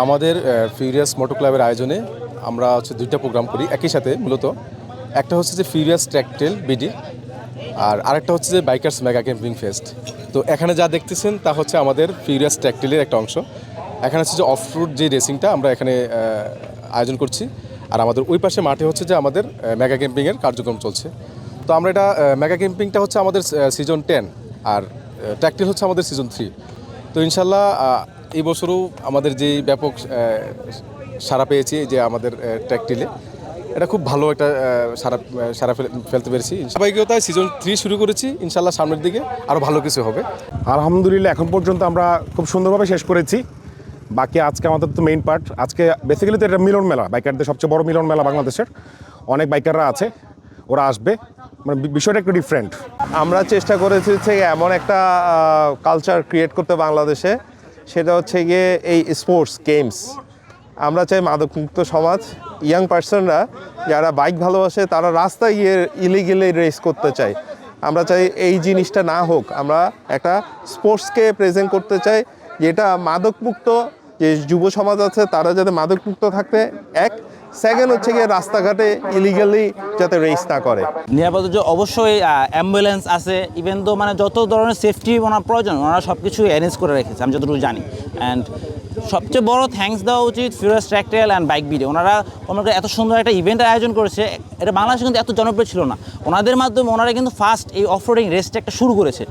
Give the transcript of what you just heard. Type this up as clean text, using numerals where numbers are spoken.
আমাদের ফিউরিয়াস মোটো ক্লাবের আয়োজনে আমরা হচ্ছে দুইটা প্রোগ্রাম করি একই সাথে। মূলত একটা হচ্ছে যে ফিউরিয়াস ট্র্যাক ট্রেল বিডি, আর আরেকটা হচ্ছে যে বাইকার্স মেগা ক্যাম্পিং ফেস্ট। তো এখানে যা দেখতেছেন তা হচ্ছে আমাদের ফিউরিয়াস ট্র্যাক ট্রেলের একটা অংশ। এখানে হচ্ছে যে অফ রোড যে রেসিংটা আমরা এখানে আয়োজন করছি, আর আমাদের ওই পাশে মাঠে হচ্ছে যে আমাদের মেগা ক্যাম্পিংয়ের কার্যক্রম চলছে। তো আমরা এটা মেগা ক্যাম্পিংটা হচ্ছে আমাদের সিজন 10 আর ট্র্যাক ট্রেল হচ্ছে আমাদের সিজন 3। তো ইনশাল্লাহ এই বছরও আমাদের যে ব্যাপক সাড়া পেয়েছি যে আমাদের ট্র্যাক ট্রেলে, এটা খুব ভালো একটা সারা ফেলতে পেরেছি। ধারাবাহিকতায় সিজন 3 শুরু করেছি, ইনশাল্লাহ সামনের দিকে আরও ভালো কিছু হবে। আলহামদুলিল্লাহ এখন পর্যন্ত আমরা খুব সুন্দরভাবে শেষ করেছি। বাকি আজকে আমাদের তো মেইন পার্ট, আজকে বেসিক্যালি তো এটা মিলন মেলা, বাইকারদের সবচেয়ে বড় মিলন মেলা বাংলাদেশের। অনেক বাইকাররা আছে, ওরা আসবে, মানে বিষয়টা একটু ডিফারেন্ট। আমরা চেষ্টা করেছি হচ্ছে এমন একটা কালচার ক্রিয়েট করতে বাংলাদেশে, সেটা হচ্ছে গিয়ে এই স্পোর্টস গেমস। আমরা চাই মাদকমুক্ত সমাজ। ইয়াং পার্সনরা যারা বাইক ভালোবাসে তারা রাস্তায় গিয়ে ইলিগেলি রেস করতে চায়। আমরা চাই এই জিনিসটা না হোক। আমরা একটা স্পোর্টসকে প্রেজেন্ট করতে চাই যেটা মাদকমুক্ত, যে যুব সমাজ আছে তারা যাতে মাদকমুক্ত থাকতে, এক সেকেন্ড হচ্ছে গিয়ে রাস্তাঘাটে ইলিগালি যাতে রেস না করে। নিরাপত্তার যে অবশ্যই অ্যাম্বুলেন্স আছে, ইভেন তো মানে যত ধরনের সেফটি ওনার প্রয়োজন ওনারা সব কিছু অ্যারেঞ্জ করে রেখেছে আমি যতটুকু জানি। অ্যান্ড সবচেয়ে বড় থ্যাঙ্কস দেওয়া উচিত furious track trail and bike BD. ওনারা এত সুন্দর একটা ইভেন্টের আয়োজন করেছে, এটা বাংলাদেশে কিন্তু এত জনপ্রিয় ছিল না। ওনাদের মাধ্যমে ওনারা কিন্তু ফার্স্ট এই অফরোডিং রেসটা একটা শুরু করেছে।